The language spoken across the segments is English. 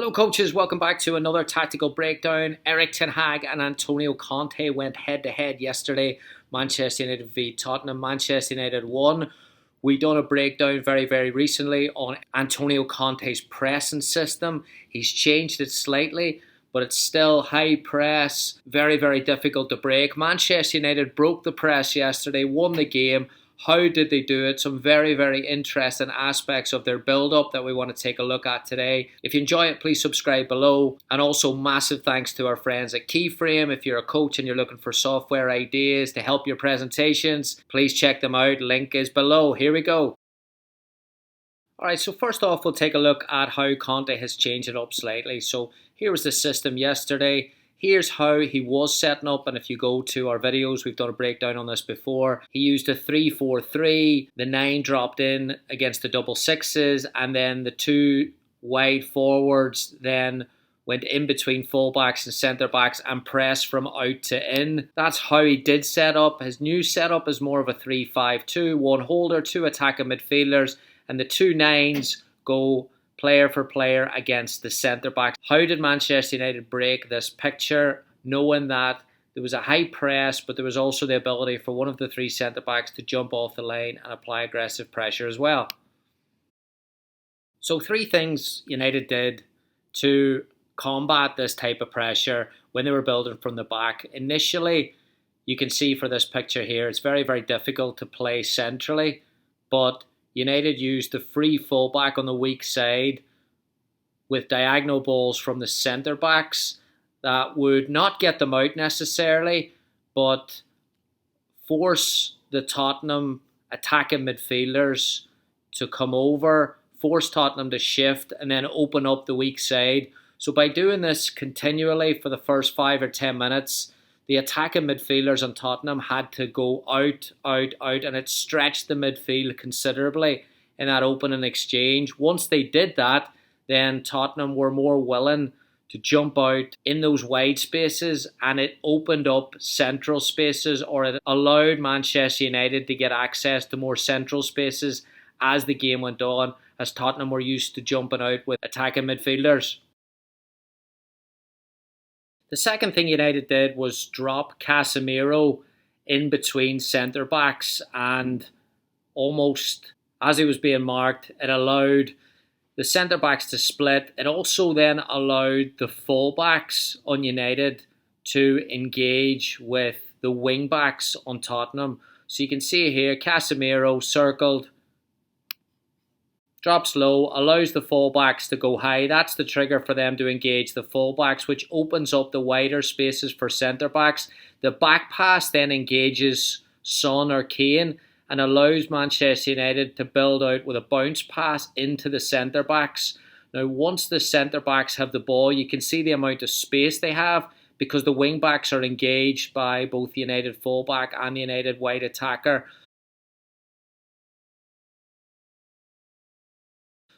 Hello coaches, welcome back to another tactical breakdown. Erik ten Hag and Antonio Conte went head to head yesterday. Manchester United v Tottenham. Manchester United won. We done a breakdown very recently on Antonio Conte's pressing system. He's changed it slightly, but it's still high press, very difficult to break. Manchester United broke the press yesterday, won the game. How did they do it? Some very interesting aspects of their build-up that we want to take a look at today. If you enjoy it, please subscribe below. And also massive thanks to our friends at Keyframe. If you're a coach and you're looking for software ideas to help your presentations, please check them out. Link is below. Here we go. Alright, so first off, we'll take a look at how Conte has changed it up slightly. So here was the system yesterday. Here's how he was setting up, and if you go to our videos, we've done a breakdown on this before. He used a 3-4-3, the 9 dropped in against the double sixes, and then the 2 wide forwards then went in between fullbacks and centre-backs and pressed from out to in. That's how he did set up. His new setup is more of a 3-5-2, 1 holder, 2 attacking midfielders, and the 2 9s go player for player against the centre-back. How did Manchester United break this picture? Knowing that there was a high press, but there was also the ability for one of the 3 centre-backs to jump off the line and apply aggressive pressure as well. So 3 things United did to combat this type of pressure when they were building from the back. Initially, you can see for this picture here, it's very difficult to play centrally, but United used the free fullback on the weak side with diagonal balls from the centre-backs that would not get them out necessarily, but force the Tottenham attacking midfielders to come over, force Tottenham to shift, and then open up the weak side. So by doing this continually for the first 5 or 10 minutes, the attacking midfielders on Tottenham had to go out, and it stretched the midfield considerably in that opening exchange. Once they did that, then Tottenham were more willing to jump out in those wide spaces, and it opened up central spaces, or it allowed Manchester United to get access to more central spaces as the game went on, as Tottenham were used to jumping out with attacking midfielders. The second thing United did was drop Casemiro in between centre-backs, and almost as he was being marked, it allowed the centre-backs to split. It also then allowed the full-backs on United to engage with the wing-backs on Tottenham. So you can see here, Casemiro circled, drops low, allows the fullbacks to go high. That's the trigger for them to engage the fullbacks, which opens up the wider spaces for centre-backs. The back pass then engages Son or Kane and allows Manchester United to build out with a bounce pass into the centre-backs. Now, once the centre-backs have the ball, you can see the amount of space they have because the wing-backs are engaged by both the United fullback and the United wide attacker.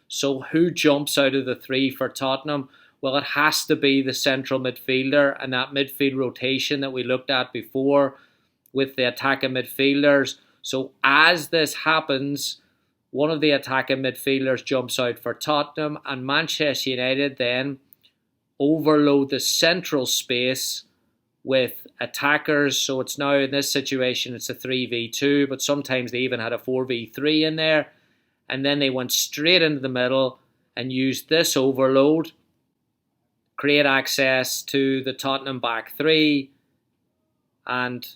So who jumps out of the 3 for Tottenham? Well, it has to be the central midfielder, and that midfield rotation that we looked at before with the attacking midfielders. So as this happens, one of the attacking midfielders jumps out for Tottenham, and Manchester United then overload the central space with attackers. So it's now, in this situation, it's a 3v2, but sometimes they even had a 4v3 in there. And then they went straight into the middle and used this overload, create access to the Tottenham back 3, and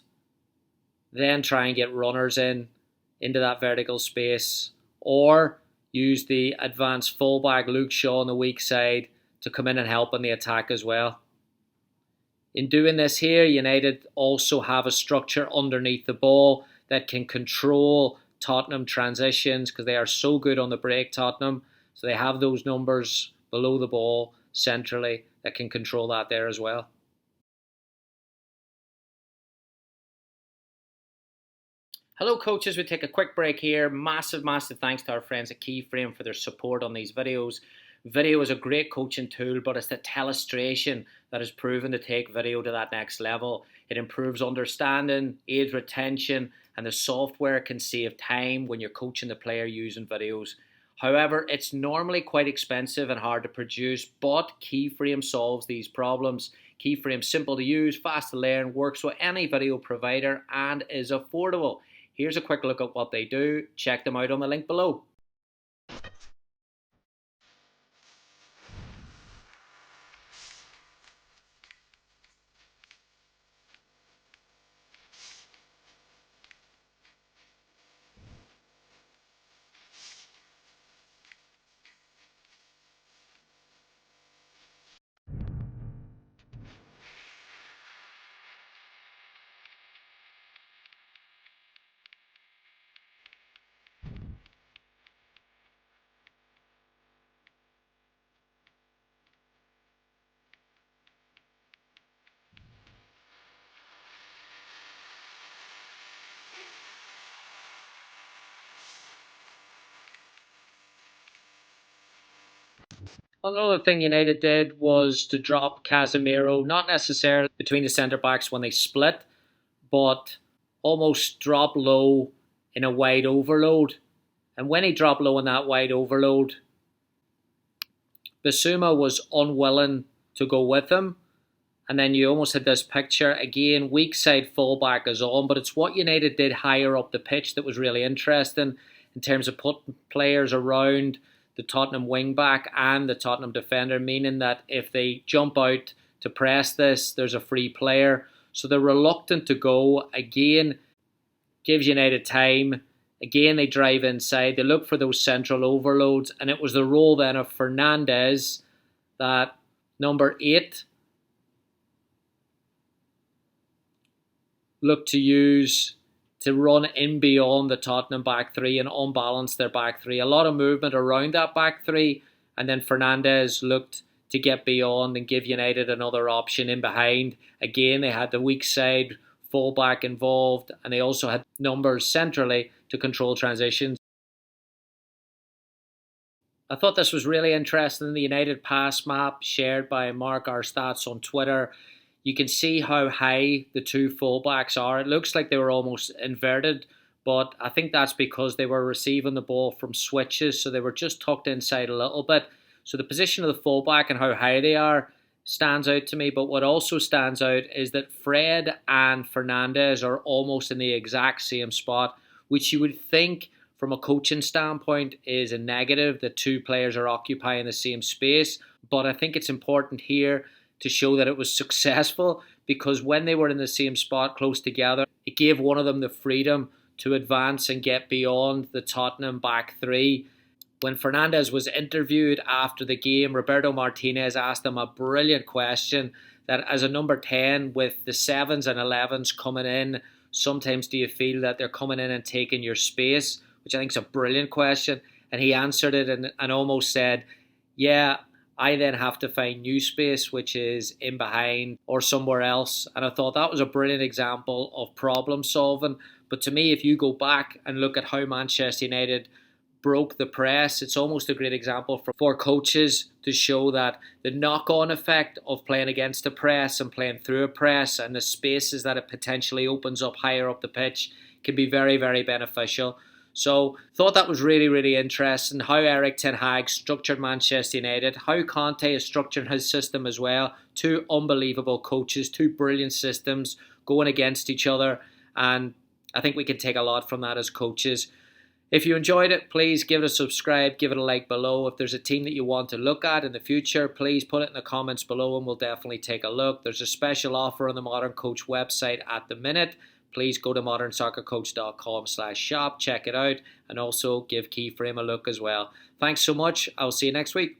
then try and get runners into that vertical space, or use the advanced fullback Luke Shaw on the weak side to come in and help on the attack as well. In doing this here, United also have a structure underneath the ball that can control Tottenham transitions, because they are so good on the break, Tottenham. So they have those numbers below the ball centrally that can control that there as well. Hello coaches, we take a quick break here. Massive thanks to our friends at Keyframe for their support on these videos. Video is a great coaching tool, but it's the telestration that has proven to take video to that next level. It improves understanding, aids retention, and the software can save time when you're coaching the player using videos. However, it's normally quite expensive and hard to produce, but Keyframe solves these problems. Keyframe, simple to use, fast to learn, works with any video provider, and is affordable. Here's a quick look at what they do. Check them out on the link below. Another thing United did was to drop Casemiro, not necessarily between the centre backs when they split, but almost drop low in a wide overload. And when he dropped low in that wide overload, Bissouma was unwilling to go with him. And then you almost had this picture, again, weak side fullback is on, but it's what United did higher up the pitch that was really interesting in terms of putting players around the Tottenham wing-back and the Tottenham defender, meaning that if they jump out to press this, there's a free player. So they're reluctant to go. Again, gives United time. Again, they drive inside. They look for those central overloads. And it was the role then of Fernandes that number 8 looked to use to run in beyond the Tottenham back three and unbalance their back three. A lot of movement around that back three, and then Fernandes looked to get beyond and give United another option in behind. Again, they had the weak side fullback involved, and they also had numbers centrally to control transitions. I thought this was really interesting. The United pass map shared by Mark R Stats on Twitter. You can see how high the two fullbacks are. It looks like they were almost inverted, but I think that's because they were receiving the ball from switches, so they were just tucked inside a little bit. So the position of the fullback and how high they are stands out to me, but what also stands out is that Fred and Fernandes are almost in the exact same spot, which you would think from a coaching standpoint is a negative that two players are occupying the same space. But I think it's important here to show that it was successful, because when they were in the same spot close together, it gave one of them the freedom to advance and get beyond the Tottenham back three. When Fernandes was interviewed after the game, Roberto Martinez asked him a brilliant question that as a number 10 with the 7s and 11s coming in, sometimes do you feel that they're coming in and taking your space? Which I think is a brilliant question. And he answered it and almost said, yeah, I then have to find new space, which is in behind or somewhere else. And I thought that was a brilliant example of problem solving. But to me, if you go back and look at how Manchester United broke the press, it's almost a great example for coaches to show that the knock-on effect of playing against a press and playing through a press and the spaces that it potentially opens up higher up the pitch can be very, very beneficial. So thought that was really, really interesting how Erik ten Hag structured Manchester United, how Conte is structuring his system as well. Two unbelievable coaches, two brilliant systems going against each other, and I think we can take a lot from that as coaches. If you enjoyed it, please give it a subscribe, give it a like below. If there's a team that you want to look at in the future, please put it in the comments below and we'll definitely take a look. There's a special offer on the Modern Coach website at the minute. Please go to modernsoccercoach.com/shop, check it out, and also give Keyframe a look as well. Thanks so much. I'll see you next week.